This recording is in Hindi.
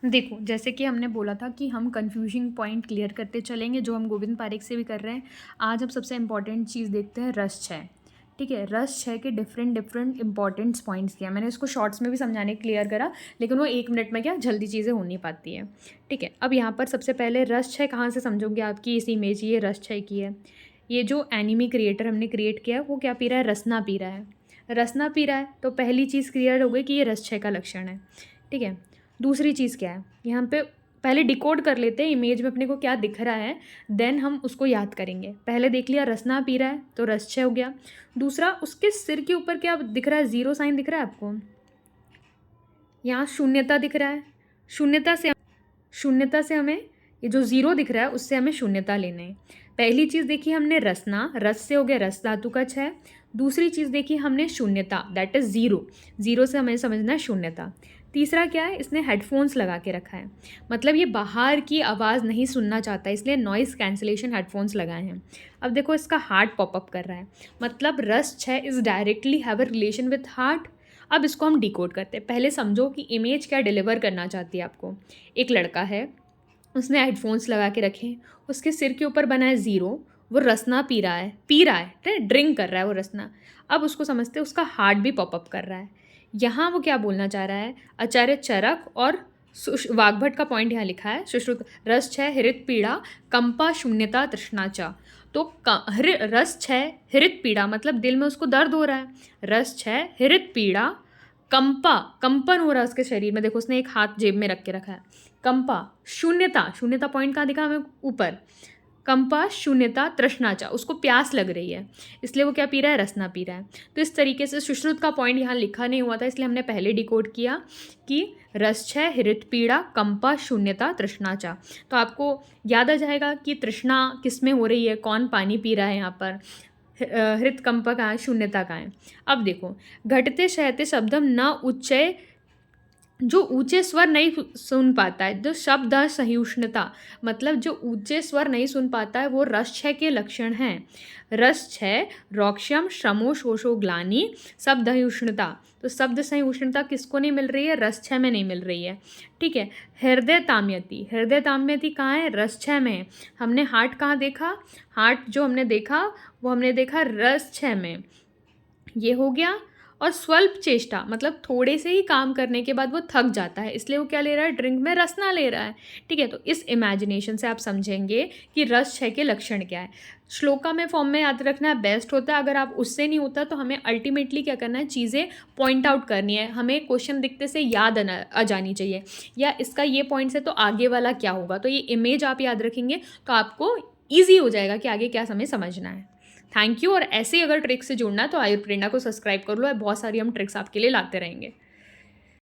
देखो, जैसे कि हमने बोला था कि हम कन्फ्यूजिंग पॉइंट क्लियर करते चलेंगे, जो हम गोविंद पारेख से भी कर रहे हैं। आज हम सबसे इम्पॉर्टेंट चीज़ देखते हैं, रस क्षय। ठीक है, रस क्षय के डिफरेंट डिफरेंट इंपॉर्टेंट्स पॉइंट्स दिया। मैंने इसको शॉर्ट्स में भी समझाने क्लियर करा, लेकिन वो 1 मिनट में क्या जल्दी चीज़ें हो नहीं पाती है। ठीक है, अब यहाँ पर सबसे पहले रस क्षय कहाँ से समझोगे आपकी इस इमेज, ये रस क्षय की है। ये जो एनिमी क्रिएटर हमने क्रिएट किया है वो क्या पी रहा है, रसना पी रहा है। रसना पी रहा है तो पहली चीज़ क्लियर हो गई कि ये रस क्षय का लक्षण है। ठीक है, दूसरी चीज़ क्या है, यहाँ पे पहले डिकोड कर लेते हैं इमेज में अपने को क्या दिख रहा है, देन हम उसको याद करेंगे। पहले देख लिया रसना पी रहा है तो रस क्षय हो गया। दूसरा, उसके सिर के ऊपर क्या दिख रहा है, जीरो साइन दिख रहा है आपको, यहाँ शून्यता दिख रहा है। शून्यता से हमें ये जो जीरो दिख रहा है उससे हमें शून्यता लेना है। पहली चीज़ देखी हमने रसना, रस से हो गया रस धातु का क्षय। दूसरी चीज़ देखी हमने शून्यता, दैट इज़ ज़ीरो, ज़ीरो से हमें समझना है शून्यता। तीसरा क्या है, इसने हेडफोन्स लगा के रखा है, मतलब ये बाहर की आवाज़ नहीं सुनना चाहता, इसलिए नॉइज़ कैंसिलेशन हेडफोन्स लगाए हैं। अब देखो इसका हार्ट पॉपअप कर रहा है, मतलब रस क्षय is directly have a relation with heart. अब इसको हम डिकोड करते हैं। पहले समझो कि इमेज क्या डिलीवर करना चाहती है आपको। एक लड़का है, उसने हेडफोन्स लगा के रखे, उसके सिर के ऊपर बना है ज़ीरो, वो रसना पी रहा है, ठीक है, ड्रिंक कर रहा है वो रसना। अब उसको समझते हैं उसका हार्ट भी पॉपअप कर रहा है। यहाँ वो क्या बोलना चाह रहा है, आचार्य चरक और वाग्भट का पॉइंट यहाँ लिखा है, सुश्रुत रस क्षय हृत पीड़ा कंपा शून्यता तृष्णाचा। तो रस क्षय हृत पीड़ा मतलब दिल में उसको दर्द हो रहा है, रस क्षय हृत पीड़ा कंपन हो रहा है उसके शरीर में। देखो उसने एक हाथ जेब में रख के रखा है। कंपा शून्यता, शून्यता पॉइंट कहाँ दिखा हमें, ऊपर। कंपा शून्यता तृष्णाचा, उसको प्यास लग रही है, इसलिए वो क्या पी रहा है, रसना पी रहा है। तो इस तरीके से सुश्रुत का पॉइंट यहाँ लिखा नहीं हुआ था, इसलिए हमने पहले डिकोड किया कि रस क्षय हृत पीड़ा कंपा शून्यता तृष्णाचा। तो आपको याद आ जाएगा कि तृष्णा किस में हो रही है, कौन पानी पी रहा है यहाँ पर, हृत कंप कहाँ है, शून्यता कहाँ है। अब देखो, घटते शहते शब्दम न उच्चय, जो ऊंचे स्वर नहीं सुन पाता है, जो शब्द सहिष्णुता, मतलब जो ऊंचे स्वर नहीं सुन पाता है वो रस क्षय के लक्षण हैं। रस क्षय रौक्ष्यम श्रमो शोषो ग्लानि शब्द सहिष्णुता, तो शब्द सहिष्णुता किसको नहीं मिल रही है, रस क्षय में नहीं मिल रही है। ठीक है, हृदय ताम्यति, हृदय ताम्यति कहाँ है, रस क्षय में। हमने हार्ट कहाँ देखा, हार्ट जो हमने देखा वो हमने देखा रस क्षय में, ये हो गया। और स्वल्प चेष्टा मतलब थोड़े से ही काम करने के बाद वो थक जाता है, इसलिए वो क्या ले रहा है, ड्रिंक में रसना ले रहा है। ठीक है, तो इस इमेजिनेशन से आप समझेंगे कि रस क्षय के लक्षण क्या है। श्लोका में फॉर्म में याद रखना बेस्ट होता है, अगर आप उससे नहीं होता तो हमें अल्टीमेटली क्या करना है, चीज़ें पॉइंट आउट करनी है, हमें क्वेश्चन दिखते से याद आ जानी चाहिए, या इसका ये पॉइंट से तो आगे वाला क्या होगा, तो ये इमेज आप याद रखेंगे तो आपको ईजी हो जाएगा कि आगे क्या हमें समझना है। Thank you. और ऐसे ही अगर ट्रिक्स से जुड़ना है तो आयुर्प्रेरणा को सब्सक्राइब कर लो, बहुत सारी हम ट्रिक्स आपके लिए लाते रहेंगे।